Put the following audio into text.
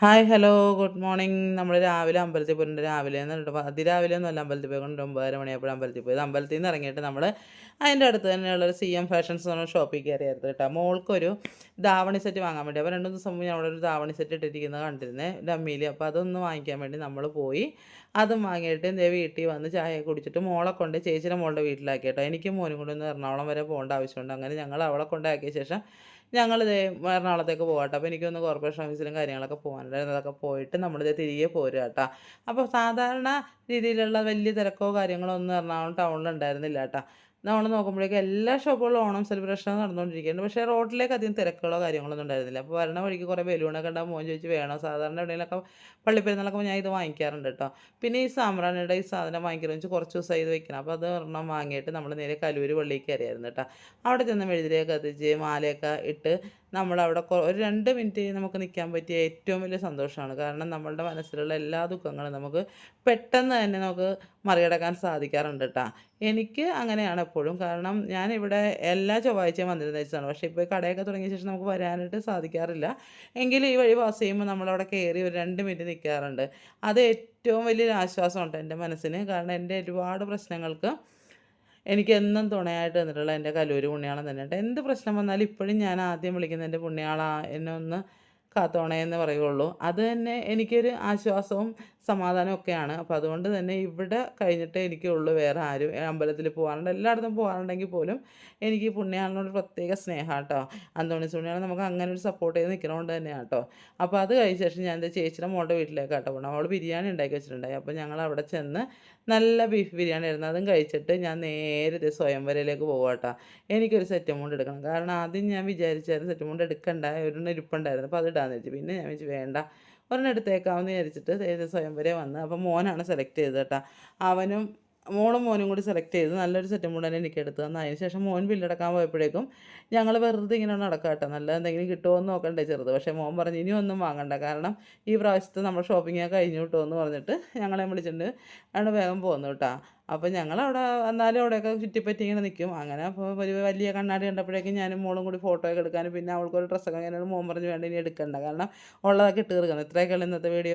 Hi hello good morning. നമ്മൾ രാവിലെ അമ്പലത്തിൽ പോയിട്ടുണ്ട്. രാവിലെ എന്ന് പറഞ്ഞിട്ട് അതിരാവിലെ ഒന്നുമല്ല അമ്പലത്തിൽ പോയിക്കൊണ്ട് 9:30 മണിയായപ്പോഴും അമ്പലത്തിൽ പോയത്. അമ്പലത്തിൽ നിന്ന് ഇറങ്ങിയിട്ട് നമ്മൾ അതിൻ്റെ അടുത്ത് തന്നെയുള്ളൊരു CM ഫാഷൻസ് എന്ന് പറഞ്ഞ ഷോപ്പിൽ കയറിയായിരുന്നു കേട്ടോ. മോൾക്കൊരു ധാവണി സെറ്റ് വാങ്ങാൻ വേണ്ടി. അപ്പോൾ 2 ദിവസം മുമ്പ് ഞാൻ അവിടെ ഒരു ധാവണി സെറ്റ് ഇട്ടിരിക്കുന്നത് കണ്ടിരുന്നേ ഡമ്മിയിൽ. അപ്പോൾ അതൊന്ന് വാങ്ങിക്കാൻ വേണ്ടി നമ്മൾ പോയി. അതും വാങ്ങിയിട്ട് ദേ വീട്ടിൽ വന്ന് ചായ കുടിച്ചിട്ട് മോളെ കൊണ്ട് ചേച്ചിയുടെ മോളുടെ വീട്ടിലാക്കി കേട്ടോ. എനിക്കും മോനും കൂടെ ഒന്ന് എറണാകുളം വരെ പോകേണ്ട ആവശ്യമുണ്ട്. അങ്ങനെ ഞങ്ങൾ അവളെ കൊണ്ടാക്കിയ ശേഷം ഞങ്ങളിതേ എറണാകുളത്തേക്ക് പോവാട്ടോ. അപ്പോൾ എനിക്കൊന്ന് കോർപ്പറേഷൻ ഓഫീസിലും കാര്യങ്ങളൊക്കെ പോകാനുണ്ടായിരുന്നു. അതൊക്കെ പോയിട്ട് നമ്മളിതേ തിരികെ പോരുക കേട്ടോ. അപ്പോൾ സാധാരണ രീതിയിലുള്ള വലിയ തിരക്കോ കാര്യങ്ങളോ ഒന്നും എറണാകുളം ടൗണിൽ ഉണ്ടായിരുന്നില്ല കേട്ടോ. നമ്മൾ നോക്കുമ്പോഴേക്കും എല്ലാ ഷോപ്പുകളിലും ഓണം സെലിബ്രേഷൻ നടന്നുകൊണ്ടിരിക്കുകയാണ്. പക്ഷേ റോഡിലേക്ക് അധികം തിരക്കുകളോ കാര്യങ്ങളോ ഒന്നും ഉണ്ടായിരുന്നില്ല. അപ്പോൾ വരണ വഴിക്ക് കുറേ ബലൂണൊക്കെ ഉണ്ടാകും. മോൻ ചോദിച്ച് വേണോ? സാധാരണ എവിടെയെങ്കിലുമൊക്കെ പള്ളിപ്പെരുന്നാളൊക്കെ ഞാൻ ഇത് വാങ്ങിക്കാറുണ്ട് കേട്ടോ. പിന്നെ ഈ സാമ്പ്രാണിയുടെ ഈ സാധനം വാങ്ങിക്കണമെന്ന് വെച്ചാൽ കുറച്ച് ദിവസമായി ഇത് വെക്കണം. അപ്പോൾ അത് ഒരെണ്ണം വാങ്ങിയിട്ട് നമ്മൾ നേരെ കലൂര് പള്ളിയിൽ കയറിയായിരുന്നു കേട്ടോ. അവിടെ ചെന്ന് മെഴുതിരിയൊക്കെ കത്തിച്ച് മാലയൊക്കെ ഇട്ട് നമ്മളവിടെ ഒരു 2 മിനിറ്റ് നമുക്ക് നിൽക്കാൻ പറ്റിയ ഏറ്റവും വലിയ സന്തോഷമാണ്. കാരണം നമ്മളുടെ മനസ്സിലുള്ള എല്ലാ ദുഃഖങ്ങളും നമുക്ക് പെട്ടെന്ന് തന്നെ നമുക്ക് മറികടക്കാൻ സാധിക്കാറുണ്ട് കേട്ടോ. എനിക്ക് അങ്ങനെയാണ് എപ്പോഴും. കാരണം ഞാനിവിടെ എല്ലാ ചൊവ്വാഴ്ചയും വന്നിരുന്ന വെച്ചതാണ്. പക്ഷേ ഇപ്പോൾ ഈ കടയൊക്കെ തുടങ്ങിയ ശേഷം നമുക്ക് വരാനായിട്ട് സാധിക്കാറില്ല. എങ്കിലും ഈ വഴി പാസ് ചെയ്യുമ്പോൾ നമ്മളവിടെ കയറി ഒരു 2 മിനിറ്റ് നിൽക്കാറുണ്ട്. അത് ഏറ്റവും വലിയൊരു ആശ്വാസമുണ്ട് എൻ്റെ മനസ്സിന്. കാരണം എൻ്റെ ഒരുപാട് പ്രശ്നങ്ങൾക്ക് എനിക്കെന്നും തുണയായിട്ട് നിന്നിട്ടുള്ള എൻ്റെ കല്ലൂര് പുണ്യാളൻ തന്നെ കേട്ടോ. എന്ത് പ്രശ്നം വന്നാലും ഇപ്പോഴും ഞാൻ ആദ്യം വിളിക്കുന്നത് എൻ്റെ പുണ്യാളാ എന്നെ ഒന്ന് കാത്തോണേ എന്ന് പറയുള്ളൂ. അത് തന്നെ എനിക്കൊരു ആശ്വാസവും സമാധാനവും ഒക്കെയാണ്. അപ്പോൾ അതുകൊണ്ട് തന്നെ ഇവിടെ കഴിഞ്ഞിട്ടേ എനിക്കുള്ളൂ വേറെ ആരും. അമ്പലത്തിൽ പോകാറുണ്ട്, എല്ലായിടത്തും പോകാറുണ്ടെങ്കിൽ പോലും എനിക്ക് ഈ പുണ്യാളനോട് പ്രത്യേക സ്നേഹമാണ് കേട്ടോ. അന്തോണീസ് പുണ്യാളൻ നമുക്ക് അങ്ങനെ ഒരു സപ്പോർട്ട് ചെയ്ത് നിൽക്കണോണ്ട് തന്നെയാണ് കേട്ടോ. അപ്പോൾ അത് കഴിഞ്ഞ ശേഷം ഞാൻ എൻ്റെ ചേച്ചിയുടെ മോളുടെ വീട്ടിലേക്കാട്ടോ പോകണം. അവൾ ബിരിയാണി ഉണ്ടാക്കി വെച്ചിട്ടുണ്ടായി. അപ്പോൾ ഞങ്ങൾ അവിടെ ചെന്ന് നല്ല ബീഫ് ബിരിയാണി ആയിരുന്നു. അതും കഴിച്ചിട്ട് ഞാൻ നേരെ ദേ സ്വയംവരയിലേക്ക് പോവാട്ടോ. എനിക്കൊരു സെറ്റ് മുണ്ട് എടുക്കണം. കാരണം ആദ്യം ഞാൻ വിചാരിച്ചായിരുന്നു സെറ്റ് മുണ്ട് എടുക്കണ്ട, ഒരെണ്ണം ഇരിപ്പുണ്ടായിരുന്നു. അപ്പോൾ അത് ഇടാമെന്ന് വിചാരിച്ചു. പിന്നെ ഞാൻ വിചാരിച്ചു വേണ്ട, ഒരെണ്ണം എടുത്തേക്കാമെന്ന് വിചാരിച്ചിട്ട് ദേ സ്വയംവരെ വന്ന്. അപ്പോൾ മോനാണ് സെലക്ട് ചെയ്തത് കേട്ടോ. അവനും മോളും മോനും കൂടി സെലക്ട് ചെയ്ത് നല്ലൊരു സെറ്റും മുണ്ട് തന്നെ എനിക്ക് എടുത്ത് തന്നു. അതിന് ശേഷം മോൻ ബില്ലടക്കാൻ പോയപ്പോഴേക്കും ഞങ്ങൾ വെറുതെ ഇങ്ങനെ നടക്കാം കേട്ടോ. നല്ല എന്തെങ്കിലും കിട്ടുമോ എന്ന് നോക്കണ്ടേ ചെറുത്. പക്ഷേ മോൻ പറഞ്ഞു ഇനി ഒന്നും വാങ്ങണ്ട, കാരണം ഈ പ്രാവശ്യത്തെ നമ്മൾ ഷോപ്പിംഗ് കഴിഞ്ഞു കിട്ടുമോ എന്ന് പറഞ്ഞിട്ട് ഞങ്ങളെ വിളിച്ചിട്ടുണ്ട്. ആണ് വേഗം പോന്നു കേട്ടോ. അപ്പോൾ ഞങ്ങളവിടെ വന്നാലും അവിടെയൊക്കെ ചുറ്റിപ്പറ്റി ഇങ്ങനെ നിൽക്കും. അങ്ങനെ അപ്പോൾ ഒരു വലിയ കണ്ണാടി കണ്ടപ്പോഴേക്കും ഞാനും മോളും കൂടി ഫോട്ടോയൊക്കെ എടുക്കാനും പിന്നെ അവൾക്കൊരു ഡ്രസ്സൊക്കെ, അങ്ങനെ മോൻ പറഞ്ഞു വേണ്ട ഇനി എടുക്കണ്ട, കാരണം ഉള്ളതൊക്കെ ഇട്ട് തീർക്കണം. ഇത്രയൊക്കെയുള്ള ഇന്നത്തെ വീഡിയോ.